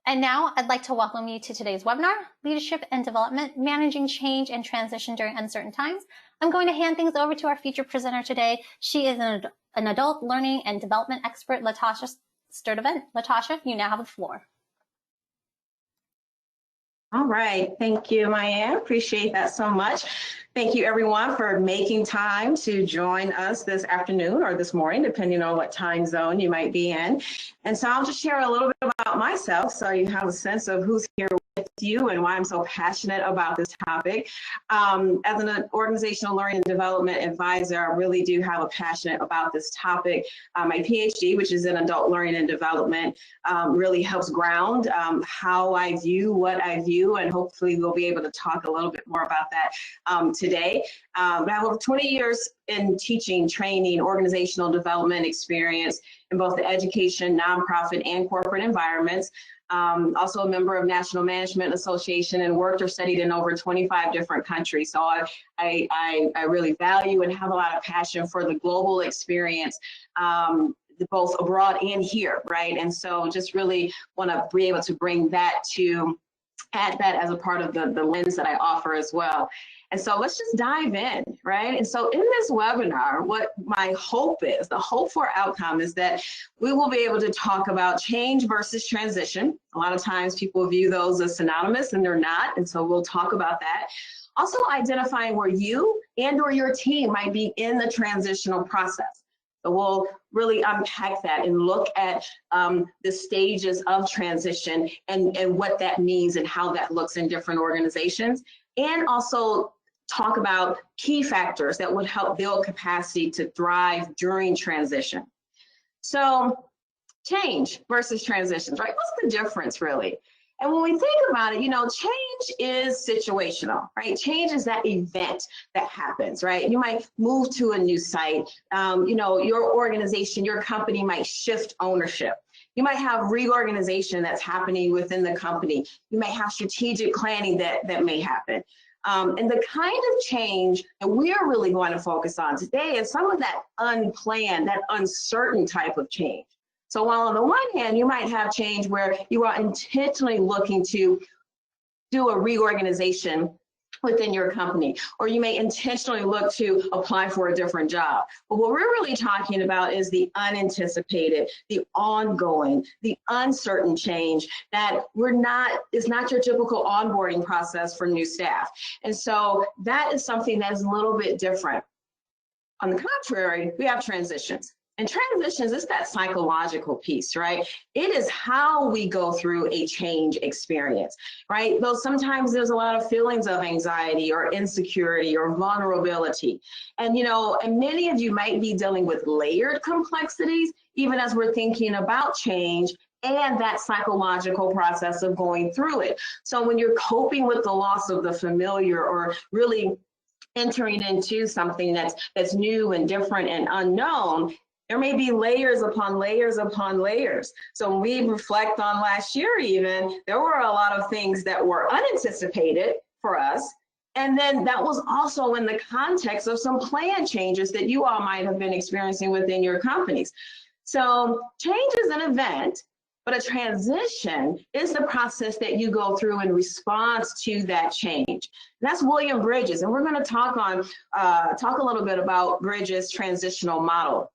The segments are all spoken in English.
And now I'd like to welcome you to today's webinar, Leadership and Development, Managing Change and Transition During Uncertain Times. I'm going to hand things over to our featured presenter today. She is an adult learning and development expert, LaTasha Sturdivant. LaTasha, you now have the floor. All right, thank you, Maya. Appreciate that so much. Thank you, everyone, for making time to join us this afternoon or this morning, depending on what time zone you might be in. And so I'll just share a little bit about myself so you have a sense of who's here with you and why I'm so passionate about this topic. As an organizational learning and development advisor, I really do have a passion about this topic. My PhD, which is in adult learning and development, really helps ground how I view what I view, and hopefully we'll be able to talk a little bit more about that today. I have over 20 years in teaching, training, organizational development experience in both the education, nonprofit, and corporate environments. Also a member of National Management Association and worked or studied in over 25 different countries. So I really value and have a lot of passion for the global experience, both abroad and here, right? And so just really want to be able to bring that to, add that as a part of the lens that I offer as well. And so let's just dive in, right? And so in this webinar, what my hope is, the hope for outcome is that we will be able to talk about change versus transition. A lot of times people view those as synonymous and they're not. And so we'll talk about that. Also identifying where you and or your team might be in the transitional process. So we'll really unpack that and look at the stages of transition and what that means and how that looks in different organizations. And also talk about key factors that would help build capacity to thrive during transition. So change versus transitions, right? What's the difference really? And when we think about it, you know, change is situational, right? Change is that event that happens, right? You might move to a new site. You know, your organization, your company might shift ownership. You might have reorganization that's happening within the company. You may have strategic planning that may happen. And the kind of change that we're really going to focus on today is some of that unplanned, that uncertain type of change. So while on the one hand, you might have change where you are intentionally looking to do a reorganization within your company, or you may intentionally look to apply for a different job. But what we're really talking about is the unanticipated, the ongoing, the uncertain change that is not your typical onboarding process for new staff. And so that is something that is a little bit different. On the contrary, we have transitions. And transitions is that psychological piece, right? It is how we go through a change experience, right? Though sometimes there's a lot of feelings of anxiety or insecurity or vulnerability. And, you know, and many of you might be dealing with layered complexities, even as we're thinking about change and that psychological process of going through it. So when you're coping with the loss of the familiar or really entering into something that's new and different and unknown, there may be layers upon layers upon layers. So when we reflect on last year even, there were a lot of things that were unanticipated for us. And then that was also in the context of some plan changes that you all might have been experiencing within your companies. So change is an event, but a transition is the process that you go through in response to that change. And that's William Bridges. And we're gonna talk a little bit about Bridges' transitional model.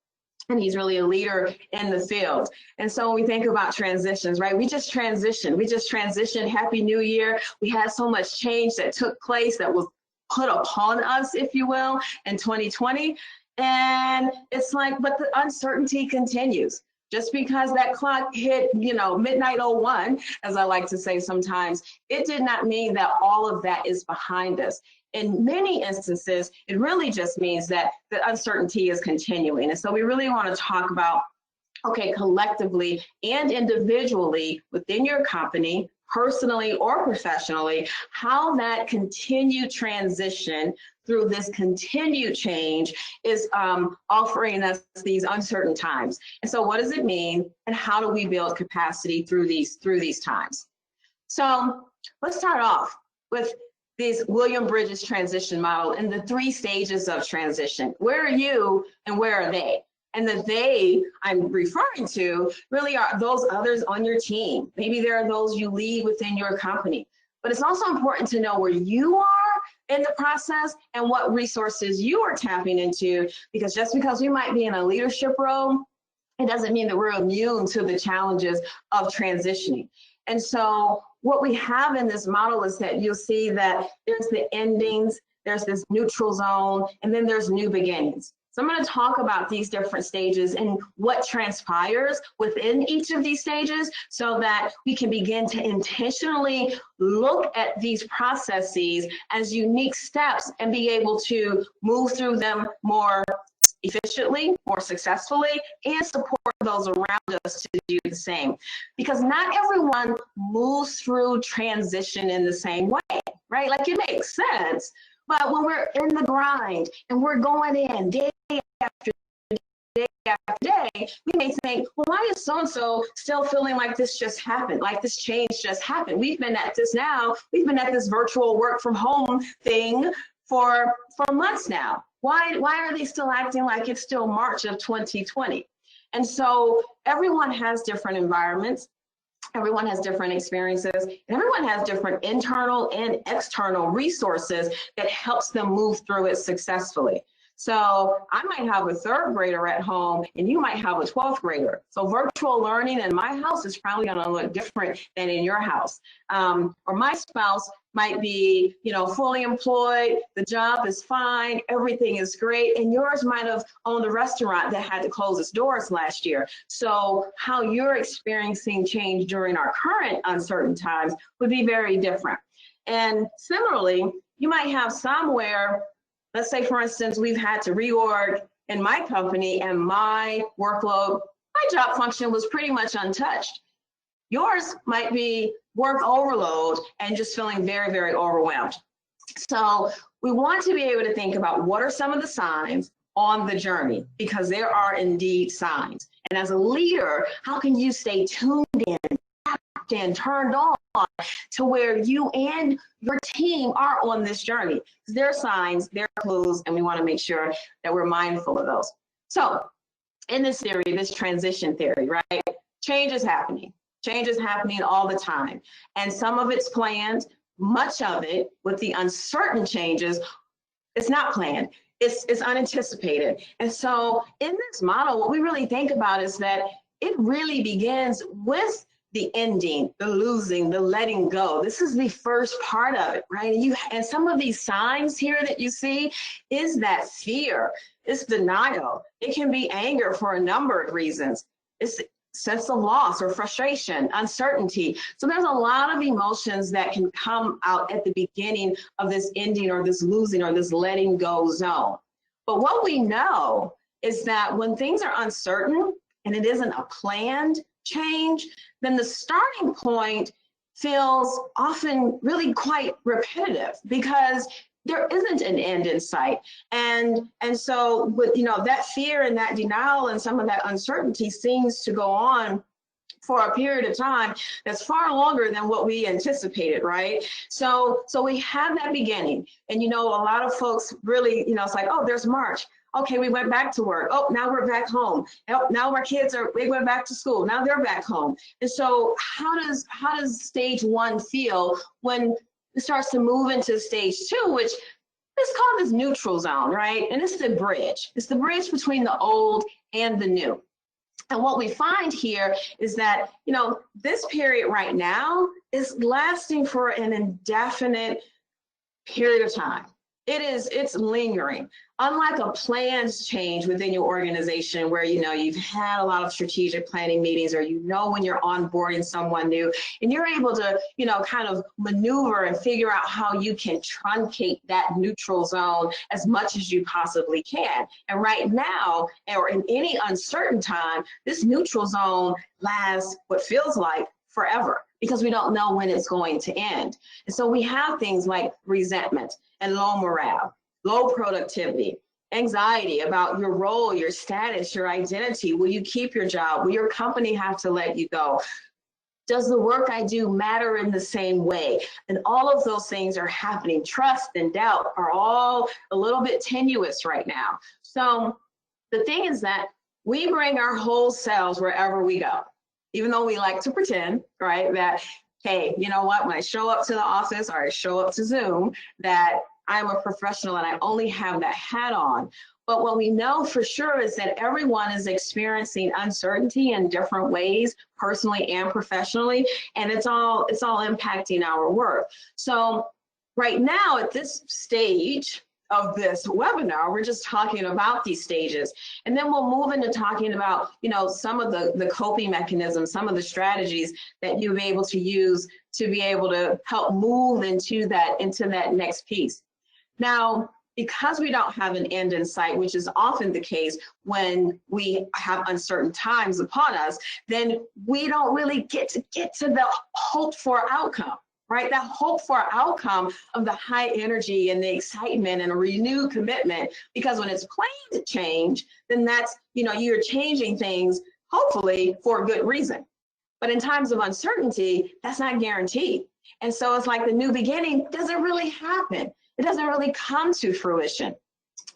And he's really a leader in the field. And so when we think about transitions, right, we just transitioned, Happy New Year. We had so much change that took place that was put upon us, if you will, in 2020. And it's like, but the uncertainty continues. Just because that clock hit, you know, midnight 01, as I like to say sometimes, it did not mean that all of that is behind us. In many instances, it really just means that the uncertainty is continuing. And so we really want to talk about, okay, collectively and individually within your company, personally or professionally, how that continued transition through this continued change is offering us these uncertain times. And so what does it mean, and how do we build capacity through these times? So let's start off with this William Bridges transition model and the 3 stages of transition. Where are you and where are they? And the they I'm referring to really are those others on your team. Maybe there are those you lead within your company. But it's also important to know where you are in the process and what resources you are tapping into, because just because we might be in a leadership role, it doesn't mean that we're immune to the challenges of transitioning. And so what we have in this model is that you'll see that there's the endings, there's this neutral zone, and then there's new beginnings. So I'm going to talk about these different stages and what transpires within each of these stages so that we can begin to intentionally look at these processes as unique steps and be able to move through them more efficiently, more successfully, and support those around us to do the same. Because not everyone moves through transition in the same way, right? Like, it makes sense. But when we're in the grind and we're going in day after day after day, we may think, well, why is so-and-so still feeling like this just happened, like this change just happened? We've been at this now. We've been at this virtual work from home thing for months now. Why are they still acting like it's still March of 2020? And so everyone has different environments. Everyone has different experiences, and everyone has different internal and external resources that helps them move through it successfully. So I might have a third grader at home and you might have a 12th grader. So virtual learning in my house is probably going to look different than in your house. Or my spouse might be, fully employed, the job is fine, everything is great, and yours might have owned a restaurant that had to close its doors last year. So how you're experiencing change during our current uncertain times would be very different. And similarly, you might have somewhere, let's say, for instance, we've had to reorg in my company and my workload, my job function was pretty much untouched. Yours might be work overload and just feeling very, very overwhelmed. So we want to be able to think about what are some of the signs on the journey, because there are indeed signs. And as a leader, how can you stay tuned in, tapped in, turned on to where you and your team are on this journey? There are signs, there are clues, and we want to make sure that we're mindful of those. So in this theory, this transition theory, right? Change is happening. Change is happening all the time. And some of it's planned, much of it with the uncertain changes, it's not planned. It's unanticipated. And so in this model, what we really think about is that it really begins with the ending, the losing, the letting go. This is the first part of it, right? And some of these signs here that you see is that fear, it's denial. It can be anger for a number of reasons. It's sense of loss or frustration, uncertainty. So there's a lot of emotions that can come out at the beginning of this ending or this losing or this letting go zone. But what we know is that when things are uncertain and it isn't a planned change, then the starting point feels often really quite repetitive because there isn't an end in sight. And so with that fear and that denial and some of that uncertainty seems to go on for a period of time that's far longer than what we anticipated, right? So we have that beginning. And a lot of folks really, it's like, oh, there's March. Okay, we went back to work. Oh, now we're back home. Oh, now our kids we went back to school. Now they're back home. And so how does stage one feel when it starts to move into stage two, which is called this neutral zone, right? And it's the bridge. It's the bridge between the old and the new. And what we find here is that, this period right now is lasting for an indefinite period of time. It's lingering. Unlike a planned change within your organization where, you've had a lot of strategic planning meetings or when you're onboarding someone new and you're able to, kind of maneuver and figure out how you can truncate that neutral zone as much as you possibly can. And right now, or in any uncertain time, this neutral zone lasts what feels like forever because we don't know when it's going to end. And so we have things like resentment and low morale, low productivity, anxiety about your role, your status, your identity. Will you keep your job? Will your company have to let you go? Does the work I do matter in the same way? And all of those things are happening. Trust and doubt are all a little bit tenuous right now. So the thing is that we bring our whole selves wherever we go, even though we like to pretend, right, that, hey, you know what, when I show up to the office or I show up to Zoom, that I'm a professional and I only have that hat on. But what we know for sure is that everyone is experiencing uncertainty in different ways, personally and professionally, and it's all impacting our work. So right now at this stage of this webinar, we're just talking about these stages. And then we'll move into talking about, some of the coping mechanisms, some of the strategies that you'll be able to use to be able to help move into that next piece. Now, because we don't have an end in sight, which is often the case when we have uncertain times upon us, then we don't really get to the hoped for outcome. Right, that hope for outcome of the high energy and the excitement and a renewed commitment, because when it's planned to change, then that's, you're changing things, hopefully for a good reason. But in times of uncertainty, that's not guaranteed. And so it's like the new beginning doesn't really happen. It doesn't really come to fruition.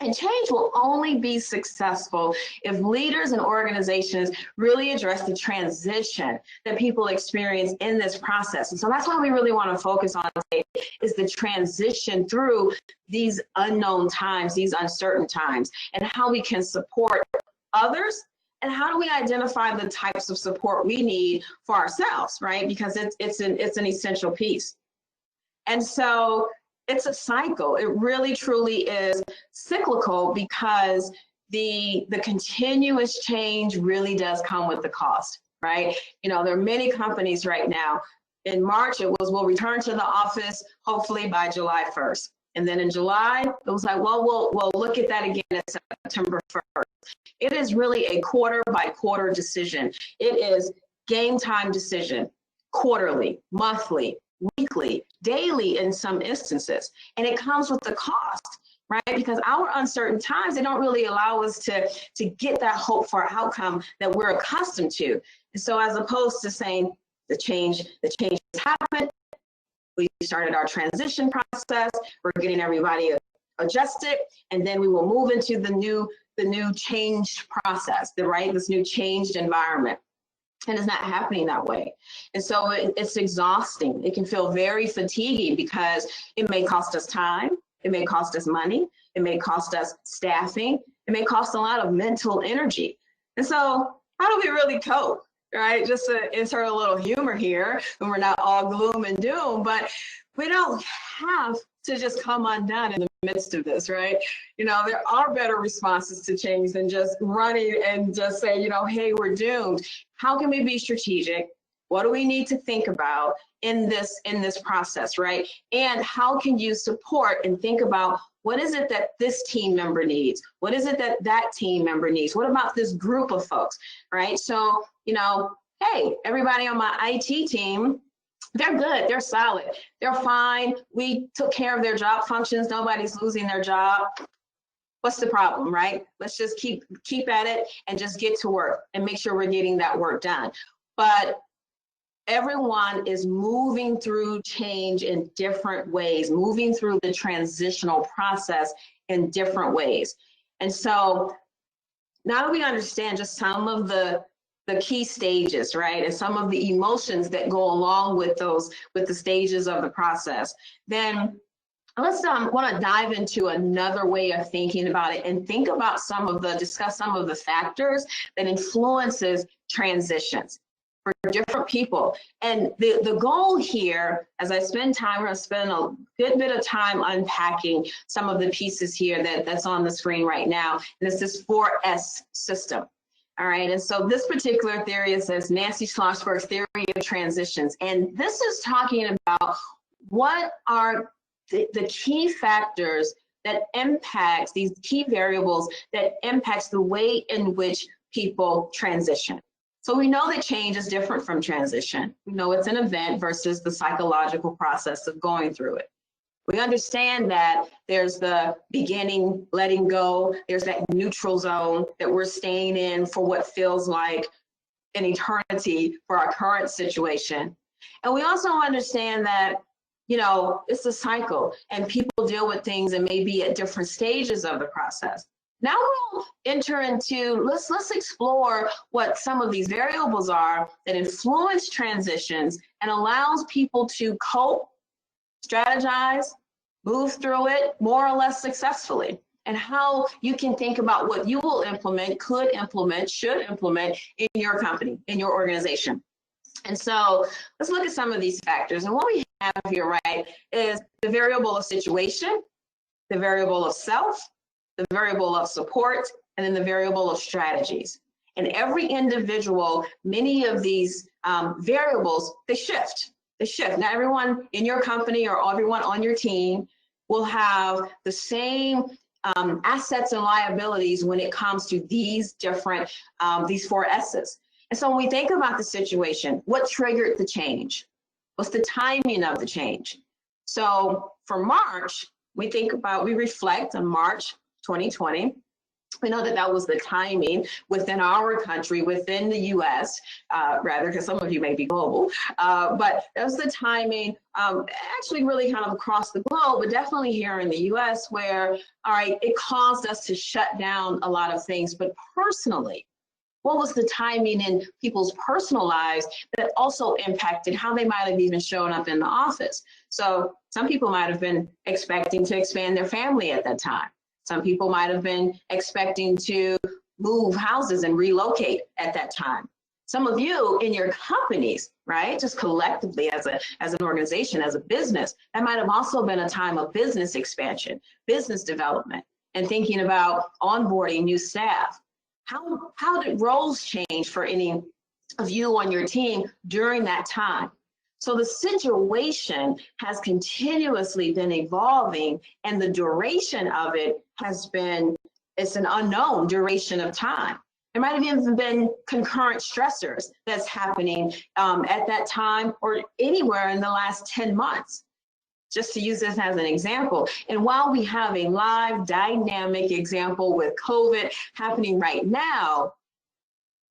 And change will only be successful if leaders and organizations really address the transition that people experience in this process. And so that's why we really want to focus on today, is the transition through these unknown times, these uncertain times, and how we can support others, and how do we identify the types of support we need for ourselves, right? Because it's an essential piece. And so it's a cycle. It really truly is cyclical, because the continuous change really does come with the cost, right? There are many companies right now. In March, it was, we'll return to the office hopefully by July 1st. And then in July, it was like, well, we'll look at that again at September 1st. It is really a quarter by quarter decision. It is game time decision, quarterly, monthly, weekly, daily in some instances. And it comes with the cost, right? Because our uncertain times, they don't really allow us to get that hope for outcome that we're accustomed to. And so as opposed to saying the change has happened, we started our transition process, we're getting everybody adjusted, and then we will move into the new changed process, this new changed environment. And it's not happening that way. And so it's exhausting. It can feel very fatiguing, because it may cost us time, it may cost us money, it may cost us staffing, it may cost a lot of mental energy. And so how do we really cope, right? Just to insert a little humor here, and we're not all gloom and doom, but we don't have to just come undone in the midst of this, right? There are better responses to change than just running and just say, hey, we're doomed. How can we be strategic? What do we need to think about in this process, right? And how can you support and think about, what is it that this team member needs? What is it that team member needs? What about this group of folks, right? So, hey, everybody on my IT team, they're good, they're solid, they're fine. We took care of their job functions. Nobody's losing their job. What's the problem, right? Let's just keep at it and just get to work and make sure we're getting that work done. But everyone is moving through change in different ways, moving through the transitional process in different ways. And so now that we understand just some of the key stages, right, and some of the emotions that go along with the stages of the process, then let's want to dive into another way of thinking about it and discuss some of the factors that influences transitions for different people. And the goal here, as I spend time, we're going to spend a good bit of time unpacking some of the pieces here that's on the screen right now. And it's this 4S system. All right, and so this particular theory is Nancy Schlossberg's theory of transitions. And this is talking about what are the key factors that impacts, these key variables that impacts the way in which people transition. So we know that change is different from transition. We know it's an event versus the psychological process of going through it. We understand that there's the beginning, letting go, there's that neutral zone that we're staying in for what feels like an eternity for our current situation. And we also understand that, it's a cycle and people deal with things and may be at different stages of the process. Now we'll enter into, let's explore what some of these variables are that influence transitions and allows people to cope, strategize, move through it more or less successfully, and how you can think about what you will implement, could implement, should implement in your company, in your organization. And so let's look at some of these factors. And what we have here, right, is the variable of situation, the variable of self, the variable of support, and then the variable of strategies. And every individual, many of these variables, they shift. They shift. Not everyone in your company or everyone on your team will have the same assets and liabilities when it comes to these different, these 4 S's. And so when we think about the situation, what triggered the change? What's the timing of the change? So for March, we reflect on March 2020. We know that that was the timing within our country, within the US, rather, because some of you may be global, but that was the timing actually really kind of across the globe, but definitely here in the US where, all right, it caused us to shut down a lot of things, but personally, what was the timing in people's personal lives that also impacted how they might have even shown up in the office? So some people might have been expecting to expand their family at that time. Some people might have been expecting to move houses and relocate at that time. Some of you in your companies, right, just collectively as an organization, as a business, that might have also been a time of business expansion, business development, and thinking about onboarding new staff. How did roles change for any of you on your team during that time? So the situation has continuously been evolving, and the duration of it has been, it's an unknown duration of time. There might have even been concurrent stressors that's happening at that time or anywhere in the last 10 months. Just to use this as an example. And while we have a live dynamic example with COVID happening right now,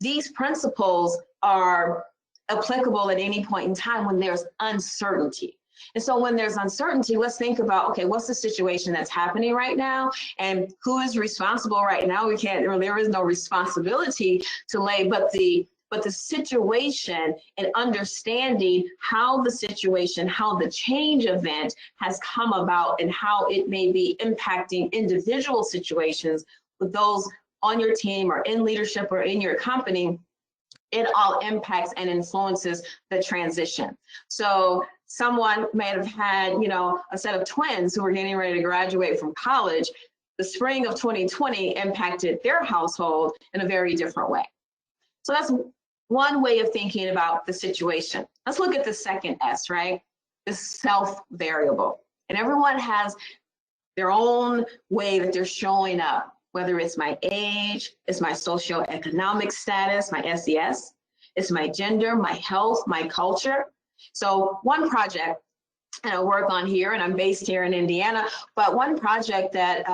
these principles are applicable at any point in time when there's uncertainty. And so when there's uncertainty, let's think about, okay, what's the situation that's happening right now and who is responsible right now? We can't, or there is no responsibility to lay, but the situation and understanding how the situation, how the change event has come about and how it may be impacting individual situations with those on your team or in leadership or in your company, it all impacts and influences the transition. So someone may have had, a set of twins who were getting ready to graduate from college. The spring of 2020 impacted their household in a very different way. So that's one way of thinking about the situation. Let's look at the second S, right? The self variable. And everyone has their own way that they're showing up, whether it's my age, it's my socioeconomic status, my SES, it's my gender, my health, my culture. So one project and I work on here, and I'm based here in Indiana, but one project that,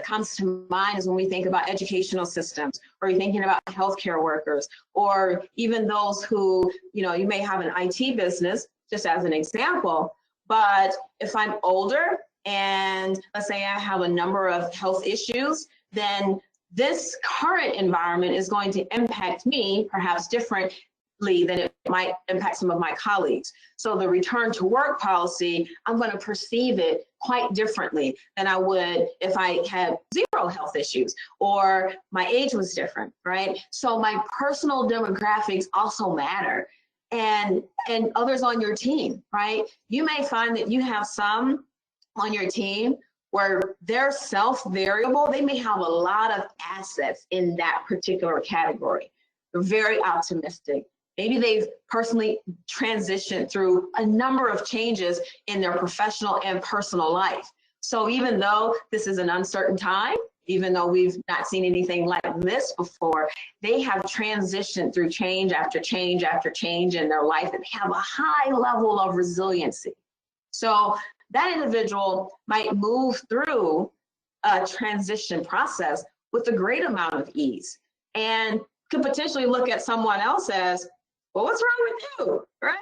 comes to mind is when we think about educational systems, or you're thinking about healthcare workers, or even those who, you may have an IT business, just as an example, but if I'm older and let's say I have a number of health issues, then this current environment is going to impact me perhaps differently than it might impact some of my colleagues. So the return to work policy, I'm going to perceive it quite differently than I would if I had 0 health issues or my age was different, right? So my personal demographics also matter, and others on your team, right? You may find that you have some on your team where they're self-variable. They may have a lot of assets in that particular category. They're very optimistic. Maybe they've personally transitioned through a number of changes in their professional and personal life. So even though this is an uncertain time, even though we've not seen anything like this before, they have transitioned through change after change after change in their life, and they have a high level of resiliency. So that individual might move through a transition process with a great amount of ease, and could potentially look at someone else as, well, what's wrong with you, right?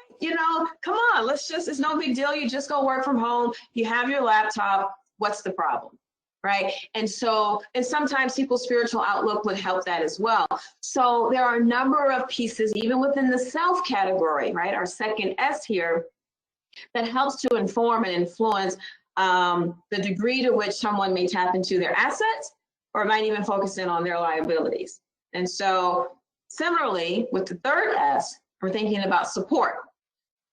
Come on, it's no big deal. You just go work from home. You have your laptop. What's the problem? right? And sometimes people's spiritual outlook would help that as well. So there are a number of pieces, even within the self category, right? Our second S here, that helps to inform and influence the degree to which someone may tap into their assets or might even focus in on their liabilities. And so similarly, with the third S, we're thinking about support.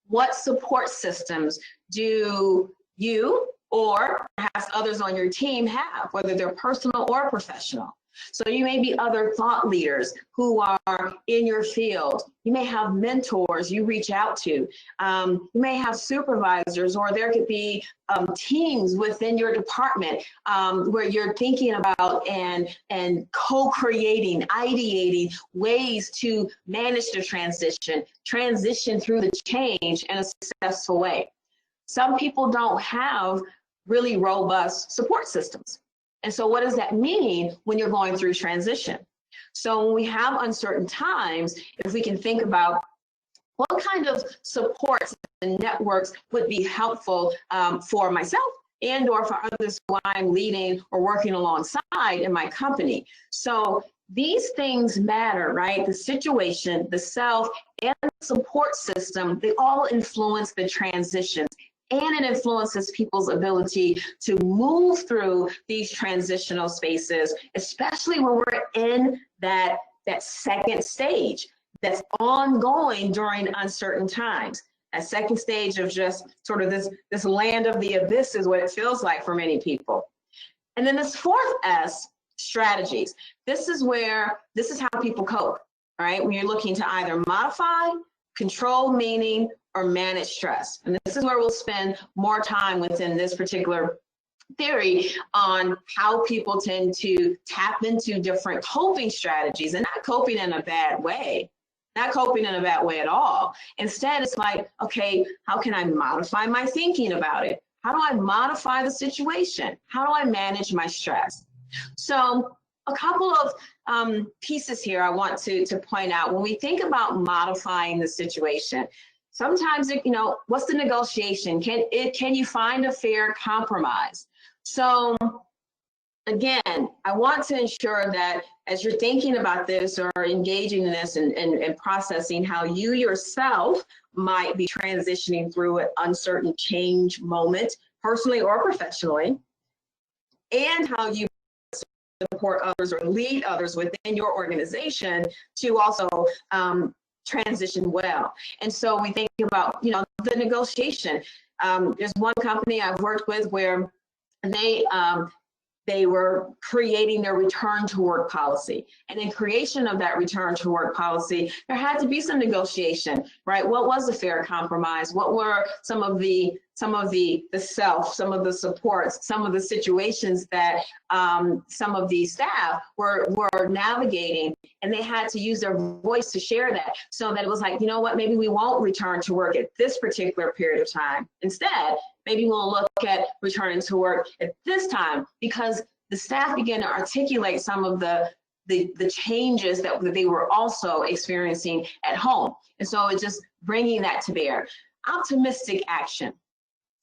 What support systems do you or perhaps others on your team have, whether they're personal or professional? So you may be other thought leaders who are in your field. You may have mentors you reach out to. You may have supervisors, or there could be teams within your department where you're thinking about and co-creating, ideating ways to manage the transition through the change in a successful way. Some people don't have really robust support systems. And so what does that mean when you're going through transition? So when we have uncertain times, if we can think about what kind of supports and networks would be helpful for myself and or for others who I'm leading or working alongside in my company. So these things matter, right? The situation, the self, and the support system, they all influence the transitions. And it influences people's ability to move through these transitional spaces, especially when we're in that second stage that's ongoing during uncertain times. That second stage of just sort of this land of the abyss is what it feels like for many people. And then this fourth S, strategies. This is how people cope, right? When you're looking to either modify, control meaning, or manage stress. And this is where we'll spend more time within this particular theory on how people tend to tap into different coping strategies, and not coping in a bad way, not coping in a bad way at all. Instead, it's like, okay, how can I modify my thinking about it? How do I modify the situation? How do I manage my stress? So a couple of pieces here I want to point out. When we think about modifying the situation, sometimes, what's the negotiation? Can you find a fair compromise? So again, I want to ensure that as you're thinking about this or engaging in this and processing how you yourself might be transitioning through an uncertain change moment, personally or professionally, and how you support others or lead others within your organization to also transition well. And so we think about, the negotiation. There's one company I've worked with where they were creating their return to work policy. And in creation of that return to work policy, there had to be some negotiation, right? What was a fair compromise? What were some of the self, some of the supports, some of the situations that some of the staff were navigating, and they had to use their voice to share that, so that it was like, you know what, maybe we won't return to work at this particular period of time. Instead, maybe we'll look at returning to work at this time, because the staff began to articulate some of the changes that they were also experiencing at home. And so it's just bringing that to bear. Optimistic action.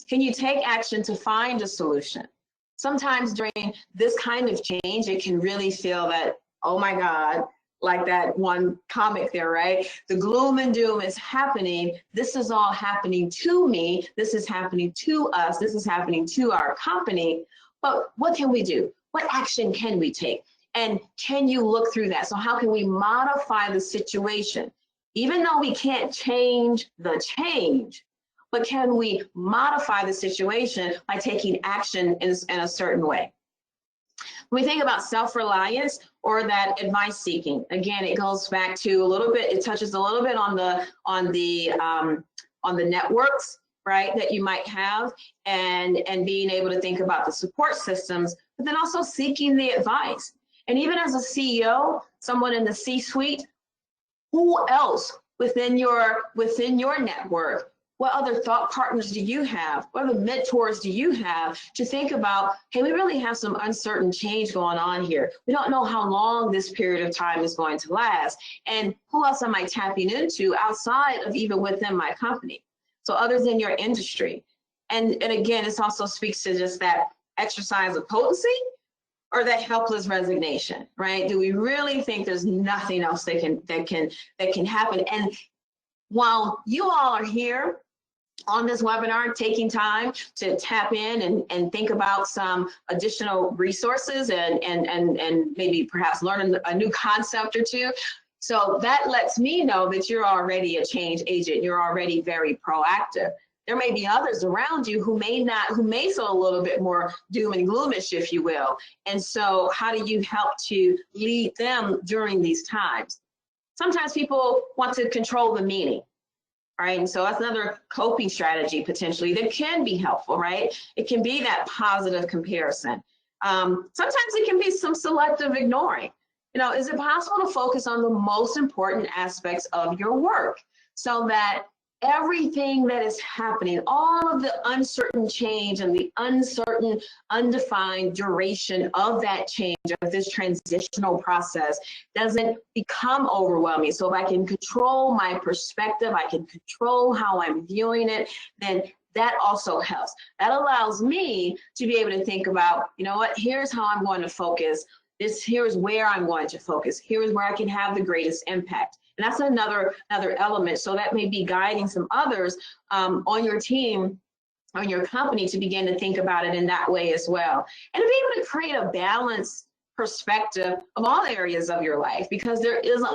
Can you take action to find a solution? Sometimes during this kind of change, it can really feel that, oh my God, like that one comic there, right? The gloom and doom is happening. This is all happening to me. This is happening to us. This is happening to our company. But what can we do? What action can we take? And can you look through that? So how can we modify the situation? Even though we can't change the change, but can we modify the situation by taking action in a certain way? When we think about self-reliance or that advice seeking, again, it goes back to a little bit, it touches a little bit on the networks, right, that you might have, and being able to think about the support systems, but then also seeking the advice. And even as a CEO, someone in the C-suite, who else within your network? What other thought partners do you have? What other mentors do you have to think about, hey, we really have some uncertain change going on here. We don't know how long this period of time is going to last. And who else am I tapping into outside of even within my company? So others in your industry. And again, this also speaks to just that exercise of potency, or that helpless resignation, right? Do we really think there's nothing else that can happen? And while you all are here on this webinar, taking time to tap in and think about some additional resources and maybe perhaps learn a new concept or two. So that lets me know that you're already a change agent. You're already very proactive. There may be others around you who may feel a little bit more doom and gloomish, if you will. And so how do you help to lead them during these times? Sometimes people want to control the meaning. All right, and so that's another coping strategy potentially that can be helpful, right? It can be that positive comparison. Sometimes it can be some selective ignoring. Is it possible to focus on the most important aspects of your work so that everything that is happening, all of the uncertain change and the uncertain, undefined duration of that change, of this transitional process, doesn't become overwhelming? So if I can control my perspective, I can control how I'm viewing it, then that also helps. That allows me to be able to think about, here's how I'm going to focus. Here's where I'm going to focus. Here's where I can have the greatest impact. And that's another element. So that may be guiding some others on your team, on your company, to begin to think about it in that way as well. And to be able to create a balanced perspective of all areas of your life, because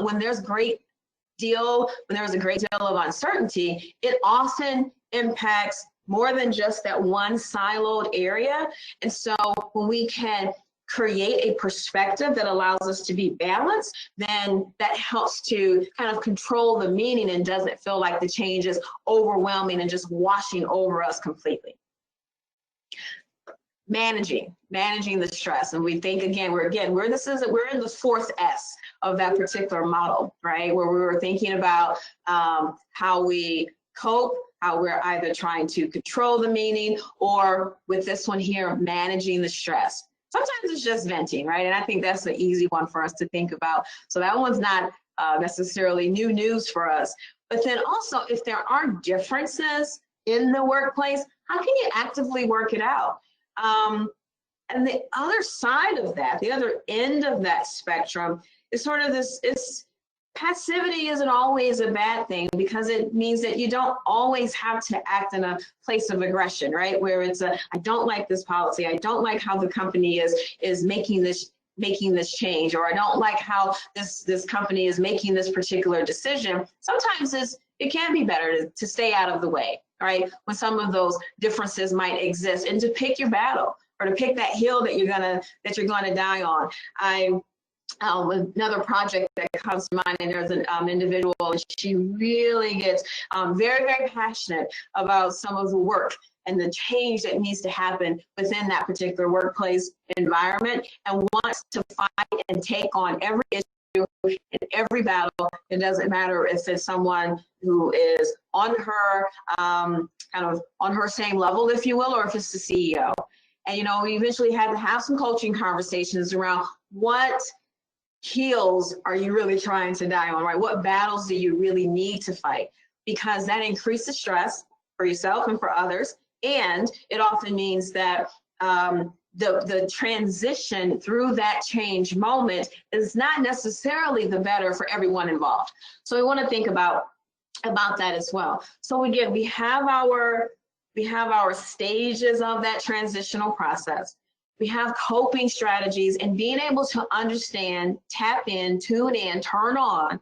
when there's a great deal of uncertainty, it often impacts more than just that one siloed area. And so when we can create a perspective that allows us to be balanced, then that helps to kind of control the meaning and doesn't feel like the change is overwhelming and just washing over us completely. Managing the stress. And we think we're in the fourth S of that particular model, right? Where we were thinking about how we cope, how we're either trying to control the meaning, or with this one here, managing the stress. Sometimes it's just venting, right? And I think that's the easy one for us to think about. So that one's not necessarily new news for us. But then also, if there are differences in the workplace, how can you actively work it out? And the other side of that, the other end of that spectrum is sort of passivity isn't always a bad thing, because it means that you don't always have to act in a place of aggression, right? Where it's I don't like this policy, I don't like how the company is making this change, or I don't like how this company is making this particular decision. Sometimes it can be better to stay out of the way, right? When some of those differences might exist, and to pick your battle, or to pick that hill that you're gonna die on. Another project that comes to mind, and there's an individual, and she really gets very, very passionate about some of the work and the change that needs to happen within that particular workplace environment, and wants to fight and take on every issue in every battle. It doesn't matter if it's someone who is on her kind of on her same level, if you will, or if it's the CEO. And we eventually had to have some coaching conversations around what hills are you really trying to die on, right? What battles do you really need to fight? Because that increases stress for yourself and for others. And it often means that the transition through that change moment is not necessarily the better for everyone involved. So we want to think about that as well. So again, we have our stages of that transitional process. We have coping strategies, and being able to understand, tap in, tune in, turn on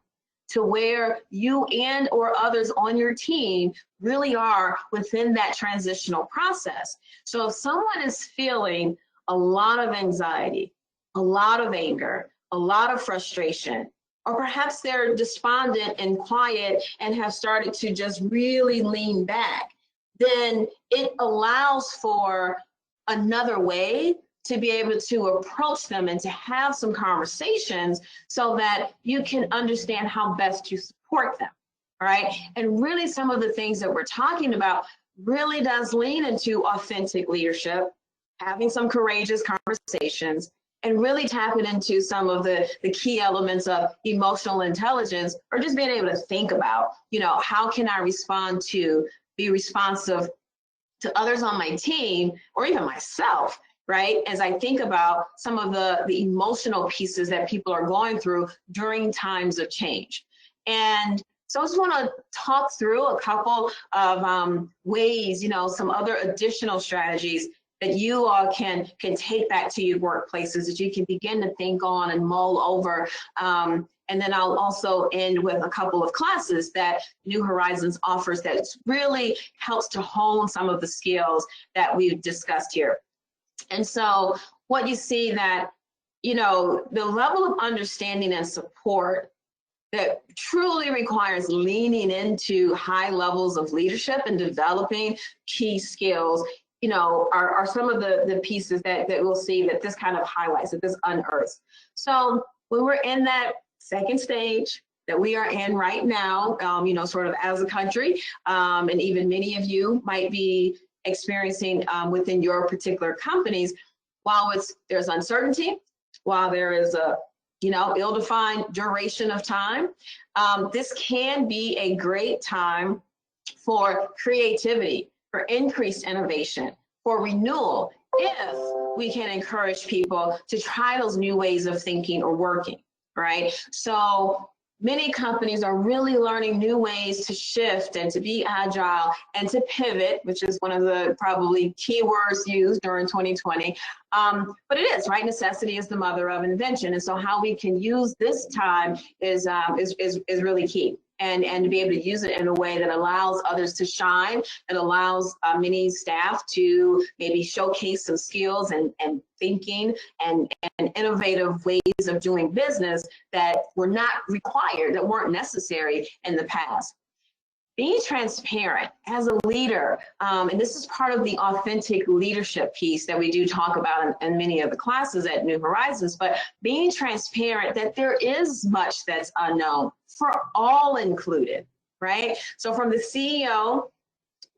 to where you and or others on your team really are within that transitional process. So if someone is feeling a lot of anxiety, a lot of anger, a lot of frustration, or perhaps they're despondent and quiet and have started to just really lean back, then it allows for another way to be able to approach them and to have some conversations so that you can understand how best to support them, all right? And really some of the things that we're talking about really does lean into authentic leadership, having some courageous conversations, and really tapping into some of the key elements of emotional intelligence, or just being able to think about, how can I be responsive to others on my team, or even myself, right? As I think about some of the emotional pieces that people are going through during times of change. And so I just want to talk through a couple of ways, some other additional strategies that you all can take back to your workplaces, that you can begin to think on and mull over. And then I'll also end with a couple of classes that New Horizons offers that really helps to hone some of the skills that we've discussed here. And so what you see that, the level of understanding and support that truly requires leaning into high levels of leadership and developing key skills, are some of the pieces that we'll see that this kind of highlights, that this unearths. So when we're in that second stage that we are in right now, sort of as a country, and even many of you might be experiencing within your particular companies, while there's uncertainty, while there is a ill-defined duration of time, this can be a great time for creativity, for increased innovation, for renewal, if we can encourage people to try those new ways of thinking or working, right? So many companies are really learning new ways to shift and to be agile and to pivot, which is one of the probably key words used during 2020. But it is, right? Necessity is the mother of invention. And so how we can use this time is really key. And to be able to use it in a way that allows others to shine, and allows many staff to maybe showcase some skills and thinking and innovative ways of doing business that were not required, that weren't necessary in the past. Being transparent as a leader, and this is part of the authentic leadership piece that we do talk about in many of the classes at New Horizons, but being transparent that there is much that's unknown for all included, right? So from the CEO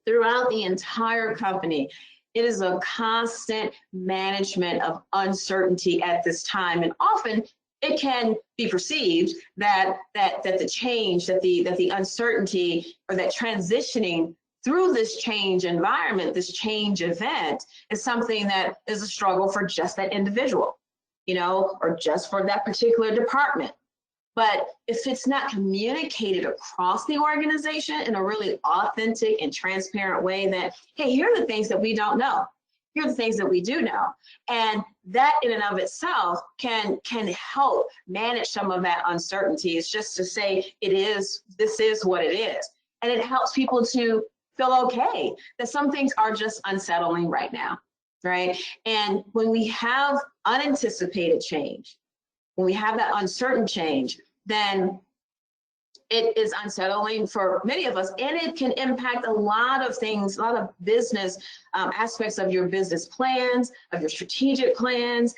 throughout the entire company, it is a constant management of uncertainty at this time, and often it can be perceived that the change, that the uncertainty, or that transitioning through this change environment, this change event, is something that is a struggle for just that individual, or just for that particular department. But if it's not communicated across the organization in a really authentic and transparent way, that, hey, here are the things that we don't know. Here are the things that we do know. And that in and of itself can help manage some of that uncertainty. It's just to say, this is what it is. And it helps people to feel okay that some things are just unsettling right now, right? And when we have unanticipated change, when we have that uncertain change, then it is unsettling for many of us, and it can impact a lot of things, a lot of business aspects of your business plans, of your strategic plans,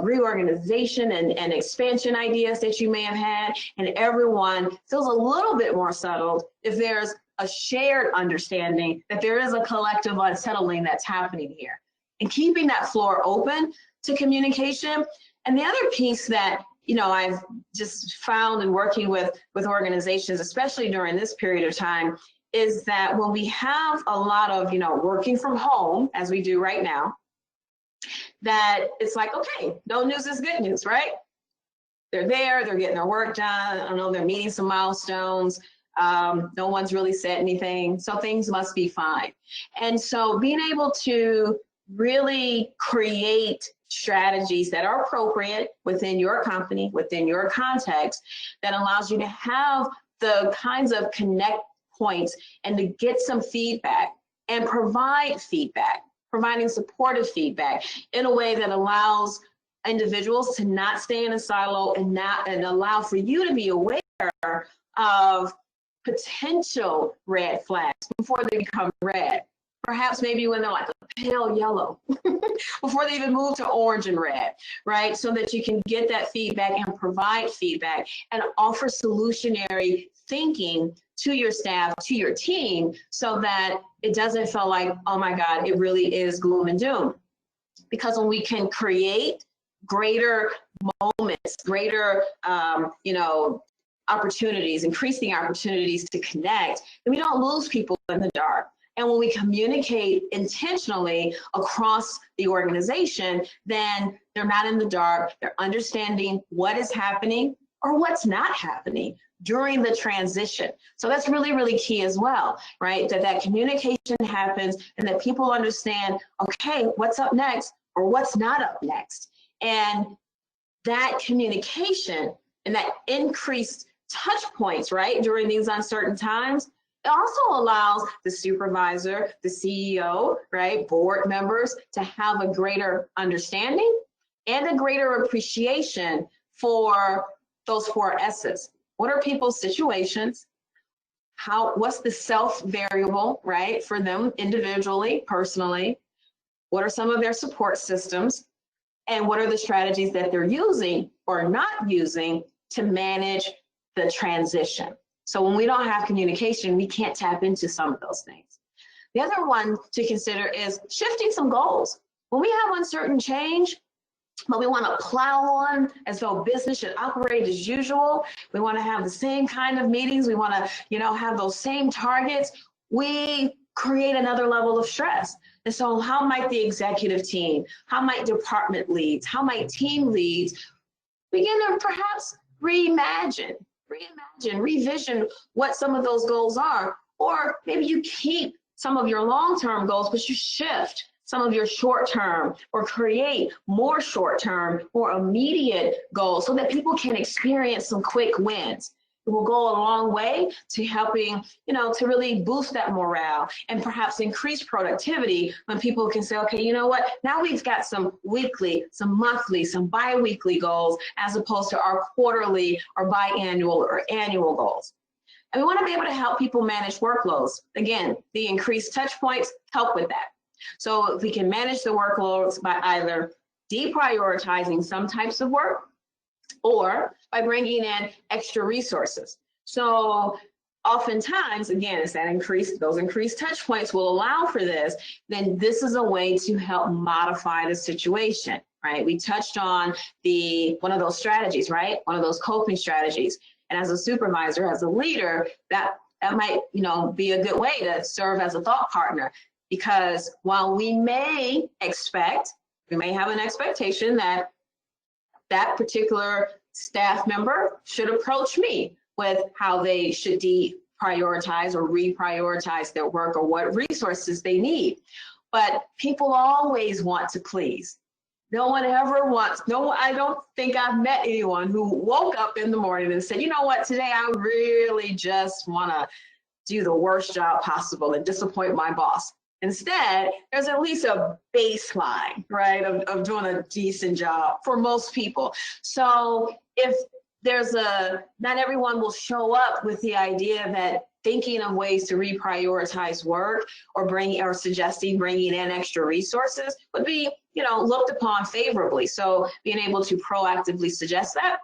reorganization and expansion ideas that you may have had. And everyone feels a little bit more settled if there's a shared understanding that there is a collective unsettling that's happening here. And keeping that floor open to communication. And the other piece that I've just found in working with organizations, especially during this period of time, is that when we have a lot of, working from home, as we do right now, that it's like, okay, no news is good news, right? They're there, they're getting their work done. I know they're meeting some milestones. No one's really said anything, so things must be fine. And so being able to really create strategies that are appropriate within your company, within your context, that allows you to have the kinds of connect points and to get some feedback and provide feedback, providing supportive feedback in a way that allows individuals to not stay in a silo and allow for you to be aware of potential red flags before they become red. Perhaps maybe when they're like a pale yellow, before they even move to orange and red, right? So that you can get that feedback and provide feedback and offer solutionary thinking to your staff, to your team, so that it doesn't feel like, oh my God, it really is gloom and doom. Because when we can create greater moments, greater, opportunities, increasing opportunities to connect, and we don't lose people in the dark. And when we communicate intentionally across the organization, then they're not in the dark. They're understanding what is happening or what's not happening during the transition. So that's really, really key as well, right? That communication happens and that people understand, okay, what's up next or what's not up next. And that communication and that increased touch points, right, during these uncertain times, it also allows the supervisor, the CEO, right, board members to have a greater understanding and a greater appreciation for those 4 S's. What are people's situations? What's the self variable, right, for them individually, personally? What are some of their support systems? And what are the strategies that they're using or not using to manage the transition? So when we don't have communication, we can't tap into some of those things. The other one to consider is shifting some goals. When we have uncertain change, but we want to plow on as though business should operate as usual. We want to have the same kind of meetings. We want to, have those same targets. We create another level of stress. And so how might the executive team, how might department leads, how might team leads begin to perhaps revision what some of those goals are? Or maybe you keep some of your long-term goals, but you shift some of your short-term or create more short-term or immediate goals so that people can experience some quick wins. It will go a long way to helping, to really boost that morale and perhaps increase productivity when people can say, okay, you know what, now we've got some weekly, some monthly, some bi-weekly goals as opposed to our quarterly or biannual or annual goals. And we want to be able to help people manage workloads. Again, the increased touch points help with that. So if we can manage the workloads by either deprioritizing some types of work or by bringing in extra resources. So oftentimes, again, it's those increased touch points will allow for this, then this is a way to help modify the situation, right? We touched on one of those strategies, right? One of those coping strategies. And as a supervisor, as a leader, that might, be a good way to serve as a thought partner. Because while we may have an expectation that that particular staff member should approach me with how they should deprioritize or reprioritize their work or what resources they need. But people always want to please. No one ever wants, I don't think I've met anyone who woke up in the morning and said, you know what, today I really just want to do the worst job possible and disappoint my boss. Instead, there's at least a baseline, right, of doing a decent job for most people. So if not everyone will show up with the idea that thinking of ways to reprioritize work or suggesting bringing in extra resources would be, looked upon favorably. So being able to proactively suggest that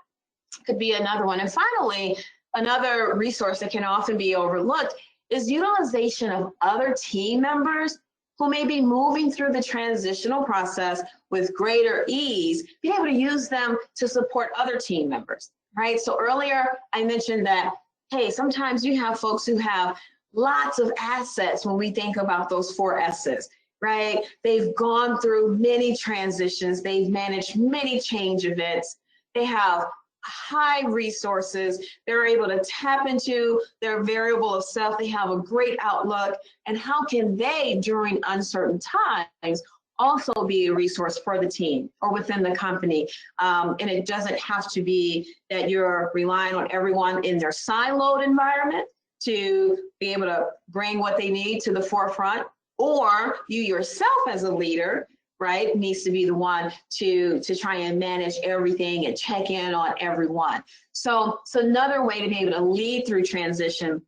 could be another one. And finally, another resource that can often be overlooked is utilization of other team members who may be moving through the transitional process with greater ease, being able to use them to support other team members, right? So earlier I mentioned that, hey, sometimes you have folks who have lots of assets when we think about those 4 S's, right? They've gone through many transitions, they've managed many change events, they have high resources, they're able to tap into their variable of self, they have a great outlook, and how can they, during uncertain times, also be a resource for the team or within the company? And it doesn't have to be that you're relying on everyone in their siloed environment to be able to bring what they need to the forefront, or you yourself as a leader, right, needs to be the one to try and manage everything and check in on everyone. So another way to be able to lead through transition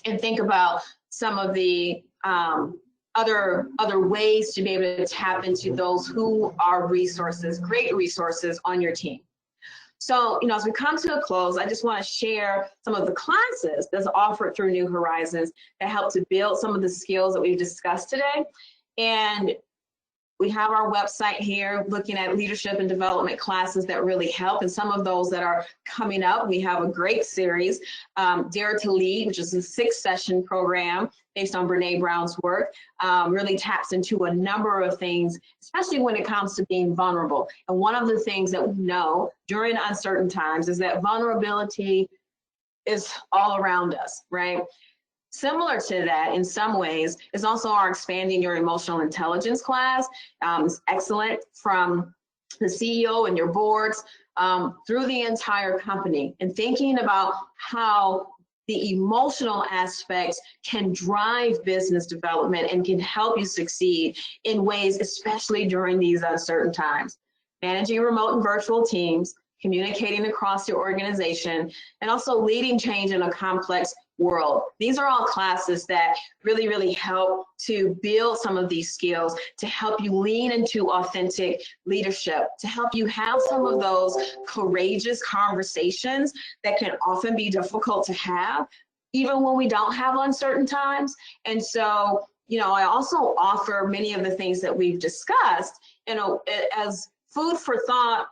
and think about some of the other ways to be able to tap into those who are great resources on your team. So, as we come to a close, I just want to share some of the classes that's offered through New Horizons that help to build some of the skills that we've discussed today. And We have our website here looking at leadership and development classes that really help. And some of those that are coming up, we have a great series, Dare to Lead, which is a 6-session program based on Brene Brown's work, really taps into a number of things, especially when it comes to being vulnerable. And one of the things that we know during uncertain times is that vulnerability is all around us, right? Similar to that, in some ways, is also our Expanding Your Emotional Intelligence class. It's excellent from the CEO and your boards through the entire company, and thinking about how the emotional aspects can drive business development and can help you succeed in ways, especially during these uncertain times. Managing remote and virtual teams, communicating across your organization, and also leading change in a complex world. These are all classes that really, really help to build some of these skills, to help you lean into authentic leadership, to help you have some of those courageous conversations that can often be difficult to have, even when we don't have uncertain times. And so, you know, I also offer many of the things that we've discussed, you know, as food for thought,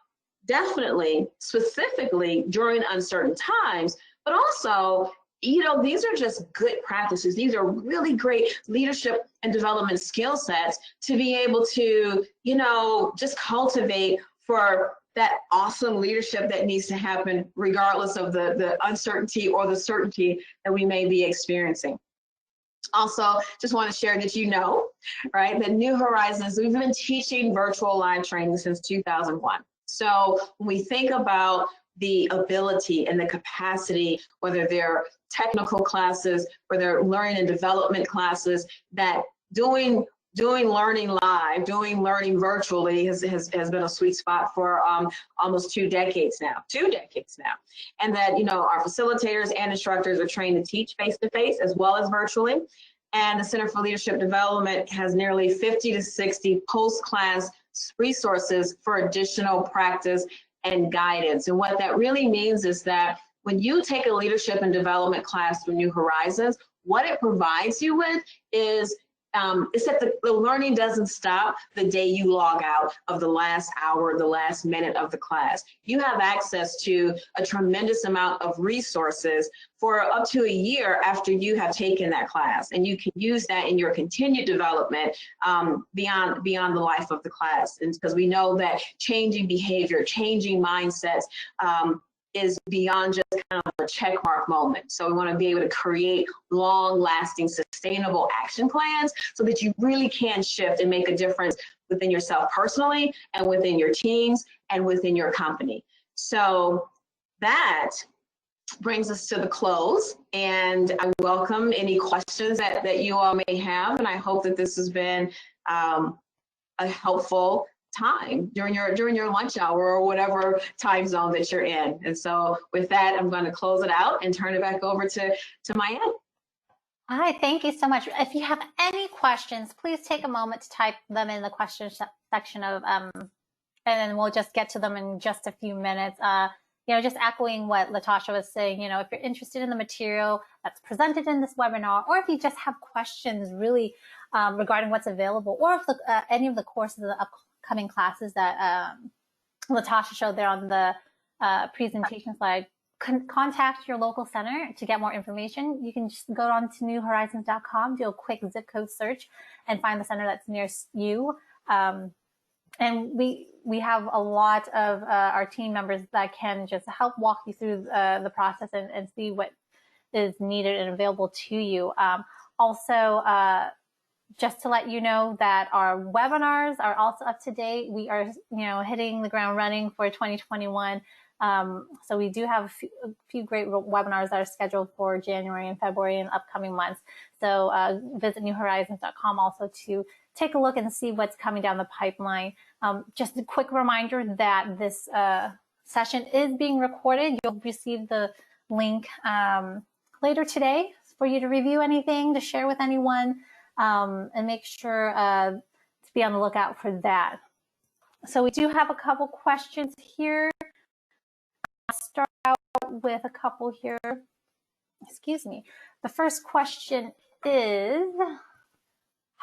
definitely, specifically during uncertain times, but also, you know, these are just good practices. These are really great leadership and development skill sets to be able to, you know, just cultivate for that awesome leadership that needs to happen regardless of the uncertainty or the certainty that we may be experiencing. Also, just want to share that, you know, right, that New Horizons, we've been teaching virtual live training since 2001. So when we think about the ability and the capacity, whether they're technical classes, whether learning and development classes, that doing learning live, doing learning virtually has been a sweet spot for almost 2 decades now. And that, you know, our facilitators and instructors are trained to teach face-to-face as well as virtually. And the Center for Leadership Development has nearly 50 to 60 post-class resources for additional practice and guidance. And what that really means is that when you take a leadership and development class through New Horizons, what it provides you with is that the learning doesn't stop the day you log out of the last hour, the last minute of the class. You have access to a tremendous amount of resources for up to a year after you have taken that class. And you can use that in your continued development beyond the life of the class. And because we know that changing behavior, changing mindsets, is beyond just kind of a check mark moment. So we want to be able to create long-lasting, sustainable action plans so that you really can shift and make a difference within yourself personally and within your teams and within your company. So that brings us to the close, and I welcome any questions that you all may have, and I hope that this has been a helpful time during your lunch hour or whatever time zone that you're in. And so with that, I'm going to close it out and turn it back over to Maya. Hi, thank you so much. If you have any questions, please take a moment to type them in the question section of, and then we'll just get to them in just a few minutes. You know, just echoing what LaTasha was saying, you know, if you're interested in the material that's presented in this webinar, or if you just have questions really regarding what's available, or if any of the courses of the upcoming classes that LaTasha showed there on the presentation slide, contact your local center to get more information. You can just go on to newhorizons.com, do a quick zip code search, and find the center that's nearest you. And we have a lot of our team members that can just help walk you through the process and see what is needed and available to you. Also, just to let you know that our webinars are also up to date. We are, you know, hitting the ground running for 2021. So we do have a few great webinars that are scheduled for January and February and upcoming months. So visit newhorizons.com also to take a look and see what's coming down the pipeline. Just a quick reminder that this session is being recorded. You'll receive the link later today for you to review anything, to share with anyone, and make sure to be on the lookout for that. So we do have a couple questions here. I'll start out with a couple here. Excuse me. The first question is,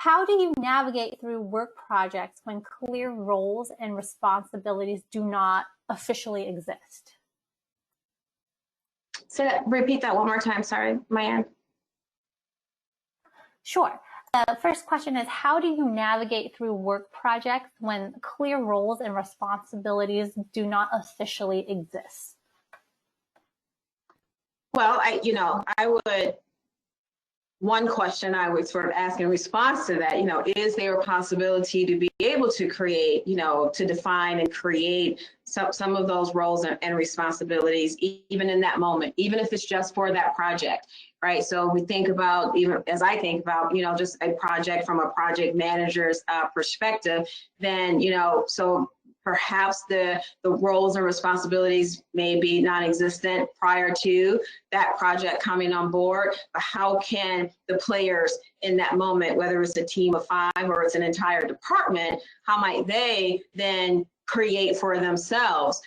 how do you navigate through work projects when clear roles and responsibilities do not officially exist? Repeat that one more time. Sorry, Maya. Sure. The first question is, how do you navigate through work projects when clear roles and responsibilities do not officially exist? Well, one question I would sort of ask in response to that, is there a possibility to be able to create, to define and create some of those roles and responsibilities, even in that moment, even if it's just for that project, right? So we think about, even as I think about, just a project from a project manager's perspective, then, so perhaps the roles and responsibilities may be non-existent prior to that project coming on board, but how can the players in that moment, whether it's a team of 5 or it's an entire department, how might they then create for themselves,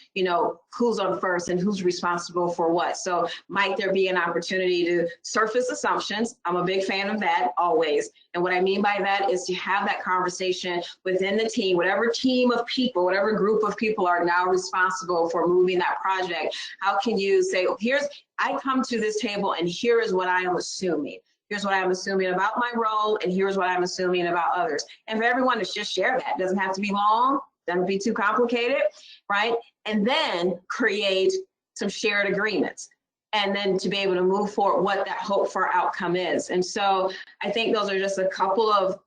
who's on first and who's responsible for what? So might there be an opportunity to surface assumptions? I'm a big fan of that always. And what I mean by that is to have that conversation within the team, whatever team of people, whatever group of people are now responsible for moving that project. How can you say, I come to this table and here is what I am assuming. Here's what I'm assuming about my role, and here's what I'm assuming about others. And for everyone to just share that. It doesn't have to be long, doesn't be too complicated, right? And then create some shared agreements. And then to be able to move forward what that hope for outcome is. And so I think those are just a couple of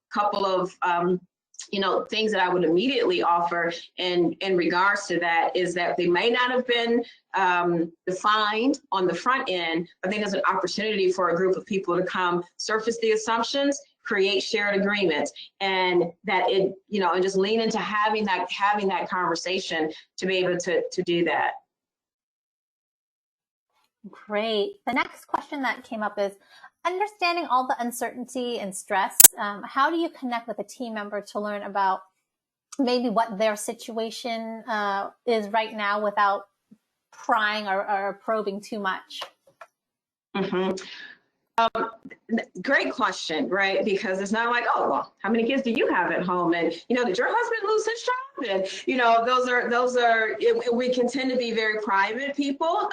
things that I would immediately offer in regards to that, is that they may not have been defined on the front end. I think there's an opportunity for a group of people to come surface the assumptions, create shared agreements, and that and just lean into having that conversation to be able to do that. Great. The next question that came up is, understanding all the uncertainty and stress, how do you connect with a team member to learn about maybe what their situation is right now without prying or probing too much? Mm-hmm. Great question, right? Because it's not like, oh, well, how many kids do you have at home? And, did your husband lose his job? And, those are, we can tend to be very private people.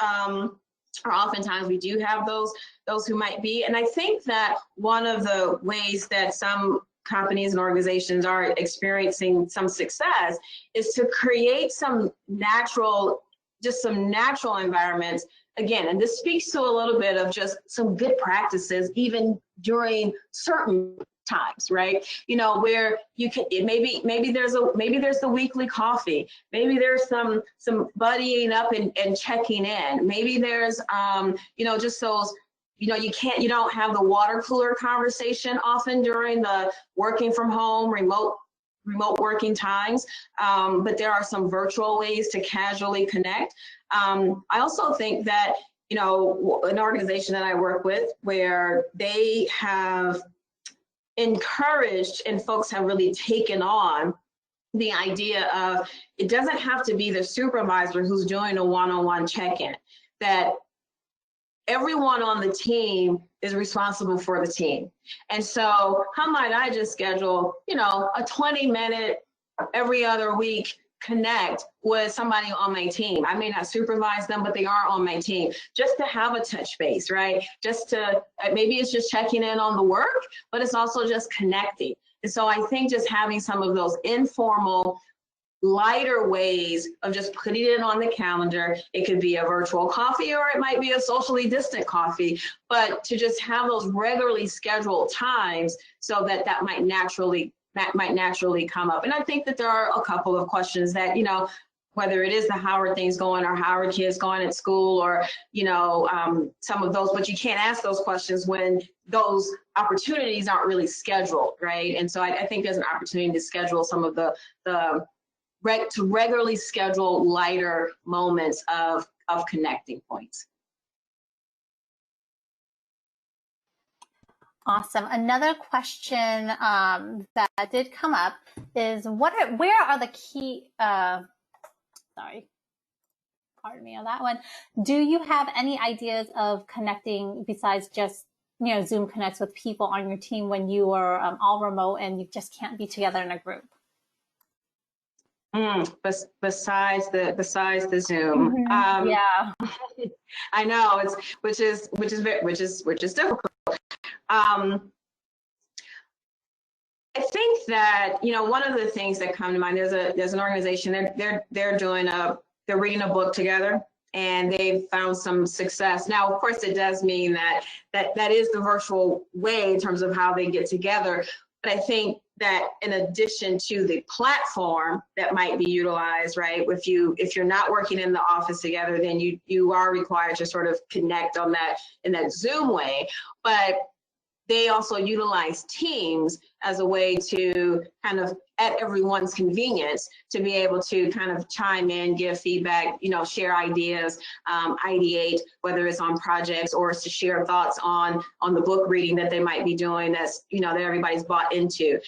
Or oftentimes we do have those who might be. And I think that one of the ways that some companies and organizations are experiencing some success is to create some natural environments. Again, and this speaks to a little bit of just some good practices, even during certain times, right? Where you can, maybe there's the weekly coffee, maybe there's some buddying up and checking in, maybe there's just those, you don't have the water cooler conversation often during the working from home, remote working times, but there are some virtual ways to casually connect. I also think that, an organization that I work with, where they have encouraged and folks have really taken on the idea of, it doesn't have to be the supervisor who's doing a one-on-one check-in, that everyone on the team is responsible for the team. And so how might I just schedule, a 20-minute every other week connect with somebody on my team. I may not supervise them, but they are on my team, just to have a touch base, right? Just to, maybe it's just checking in on the work, but it's also just connecting. And so I think just having some of those informal, lighter ways of just putting it on the calendar. It could be a virtual coffee, or it might be a socially distant coffee, but to just have those regularly scheduled times so that might naturally come up. And I think that there are a couple of questions that, whether it is the how are things going, or how are kids going at school, or, some of those, but you can't ask those questions when those opportunities aren't really scheduled, right? And so I think there's an opportunity to schedule some of to regularly schedule lighter moments of connecting points. Awesome. Another question that did come up is, where are the key, sorry, pardon me on that one. Do you have any ideas of connecting besides just Zoom connects with people on your team when you are all remote and you just can't be together in a group? Besides the Zoom, Yeah. I know which is difficult. I think that, one of the things that come to mind, there's an organization, they're reading a book together, and they've found some success. Now, of course, it does mean that is the virtual way in terms of how they get together. But I think that in addition to the platform that might be utilized, right? If you're not working in the office together, then you are required to sort of connect on that in that Zoom way. But they also utilize Teams as a way to kind of, at everyone's convenience, to be able to kind of chime in, give feedback, share ideas, ideate, whether it's on projects or to share thoughts on the book reading that they might be doing that's, that everybody's bought into.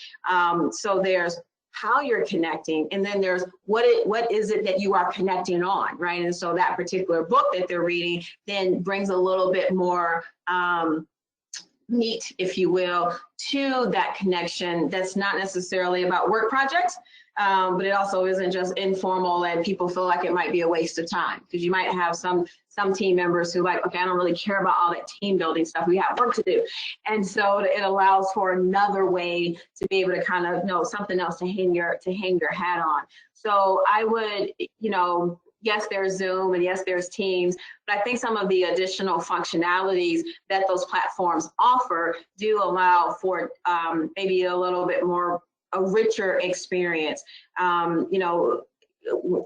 So there's how you're connecting, and then there's what is it that you are connecting on, right? And so that particular book that they're reading then brings a little bit more meat, if you will, to that connection that's not necessarily about work projects, but it also isn't just informal and people feel like it might be a waste of time, because you might have some team members who like, okay, I don't really care about all that team building stuff, we have work to do. And so it allows for another way to be able to kind of know something else to hang your hat on. So I would, yes, there's Zoom and yes, there's Teams, but I think some of the additional functionalities that those platforms offer do allow for maybe a little bit more, a richer experience.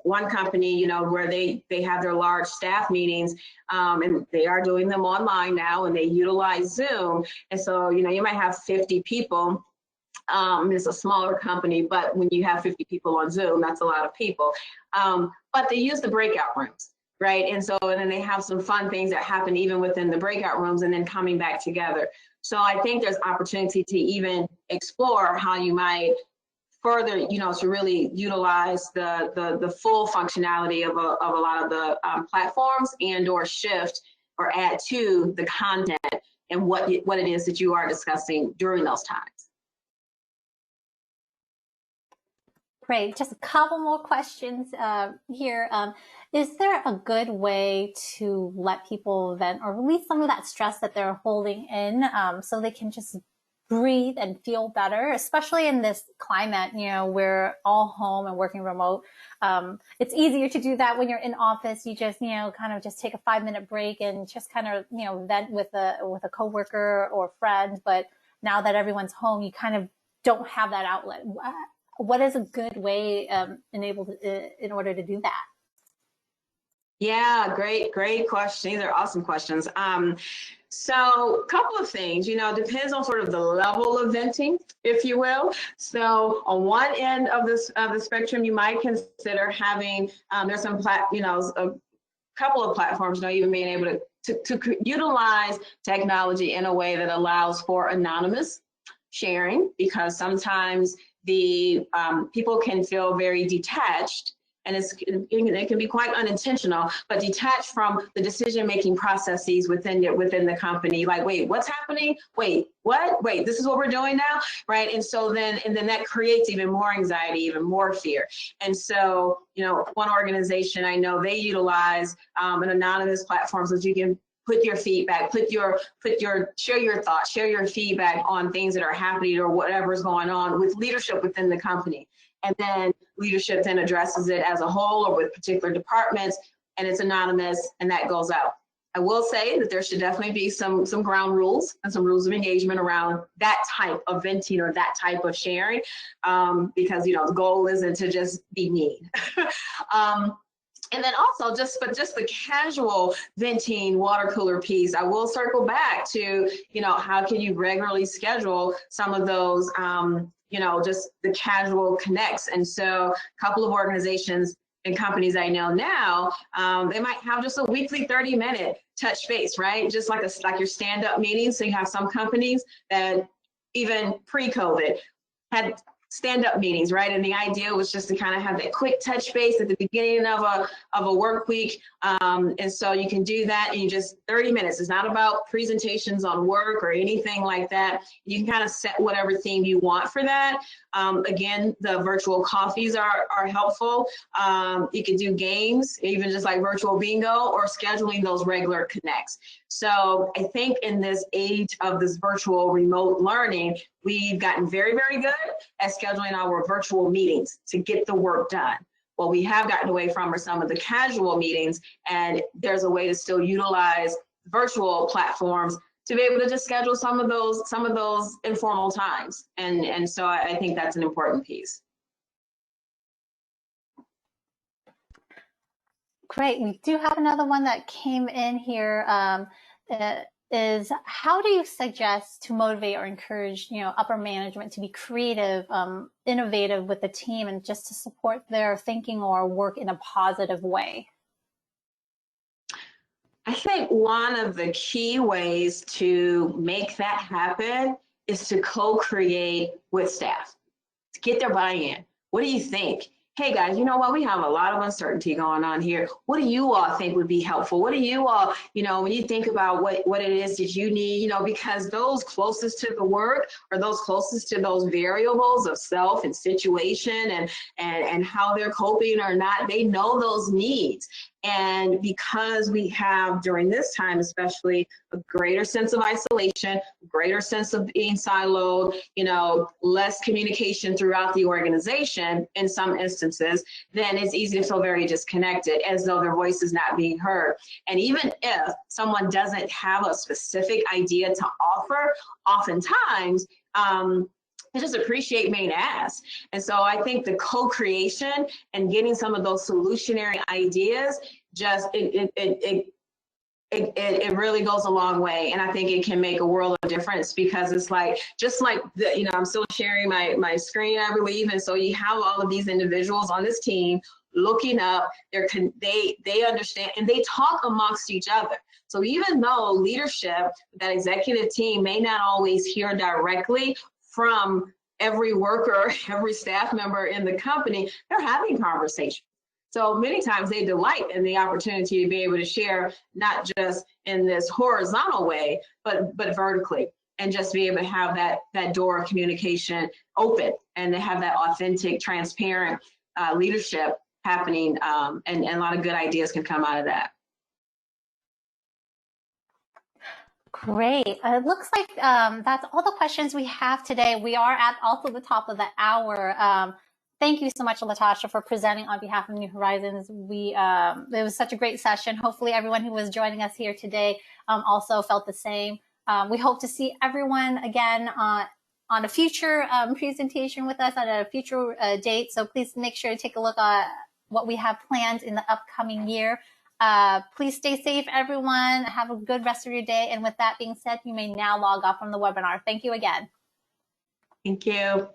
One company, where they have their large staff meetings, and they are doing them online now, and they utilize Zoom. And so, you might have 50 people. It's a smaller company, but when you have 50 people on Zoom, that's a lot of people. But they use the breakout rooms, right? And then they have some fun things that happen even within the breakout rooms and then coming back together. So I think there's opportunity to even explore how you might further, to really utilize the full functionality of a lot of the platforms, and or shift or add to the content and what it is that you are discussing during those times. Great. Just a couple more questions here. Is there a good way to let people vent or release some of that stress that they're holding in, so they can just breathe and feel better, especially in this climate, we're all home and working remote. It's easier to do that when you're in office. You just, kind of just take a 5-minute break and just kind of, vent with a coworker or friend. But now that everyone's home, you kind of don't have that outlet. What is a good way in order to do that? Yeah, great question. These are awesome questions. So a couple of things, depends on sort of the level of venting, if you will. So on one end of the spectrum, you might consider having, there's some, a couple of platforms, even being able to utilize technology in a way that allows for anonymous sharing, because sometimes the people can feel very detached, and it can be quite unintentional, but detached from the decision-making processes within the company. Like, wait, what's happening? Wait, what? Wait, this is what we're doing now, right? And so then that creates even more anxiety, even more fear. And so, one organization I know, they utilize an anonymous platform so that you can put your feedback, share your thoughts, share your feedback on things that are happening or whatever's going on with leadership within the company. And then leadership then addresses it as a whole or with particular departments, and it's anonymous, and that goes out. I will say that there should definitely be some ground rules and some rules of engagement around that type of venting or that type of sharing, because the goal isn't to just be mean. And then also just the casual venting water cooler piece, I will circle back to, how can you regularly schedule some of those, just the casual connects. And so a couple of organizations and companies I know now, they might have just a weekly 30-minute touch base, right? Just like your stand-up meetings. So you have some companies that even pre-COVID had stand-up meetings, right? And the idea was just to kind of have that quick touch base at the beginning of a work week. And so you can do that in just 30 minutes. It's not about presentations on work or anything like that. You can kind of set whatever theme you want for that. Again, the virtual coffees are helpful. You can do games, even just like virtual bingo, or scheduling those regular connects. So I think in this age of this virtual remote learning, we've gotten very, very good at scheduling our virtual meetings to get the work done. What we have gotten away from are some of the casual meetings, and there's a way to still utilize virtual platforms to be able to just schedule some of those informal times. And so I think that's an important piece. Great. We do have another one that came in here. Is how do you suggest to motivate or encourage, upper management to be creative, innovative with the team, and just to support their thinking or work in a positive way? I think one of the key ways to make that happen is to co-create with staff, to get their buy-in. What do you think? Hey guys, you know what? We have a lot of uncertainty going on here. What do you all think would be helpful? What do you all, when you think about what it is that you need, because those closest to the work or those closest to those variables of self and situation and how they're coping or not, they know those needs. And because we have, during this time especially, a greater sense of isolation, greater sense of being siloed, less communication throughout the organization in some instances, then it's easy to feel very disconnected, as though their voice is not being heard. And even if someone doesn't have a specific idea to offer, oftentimes, they just appreciate being asked. And so I think the co-creation and getting some of those solutionary ideas, it really goes a long way. And I think it can make a world of difference, because it's like, just like I'm still sharing my screen, I believe. And so you have all of these individuals on this team looking up, they understand and they talk amongst each other. So even though leadership, that executive team, may not always hear directly from every worker, every staff member in the company, they're having conversations. So many times they delight in the opportunity to be able to share, not just in this horizontal way, but vertically, and just be able to have that door of communication open and to have that authentic, transparent leadership happening, and a lot of good ideas can come out of that. Great. It looks like that's all the questions we have today. We are at also the top of the hour. Thank you so much, LaTasha, for presenting on behalf of New Horizons. It was such a great session. Hopefully everyone who was joining us here today also felt the same. We hope to see everyone again on a future presentation with us at a future date. So please make sure to take a look at what we have planned in the upcoming year. Please stay safe, everyone. Have a good rest of your day. And with that being said, you may now log off from the webinar. Thank you again. Thank you.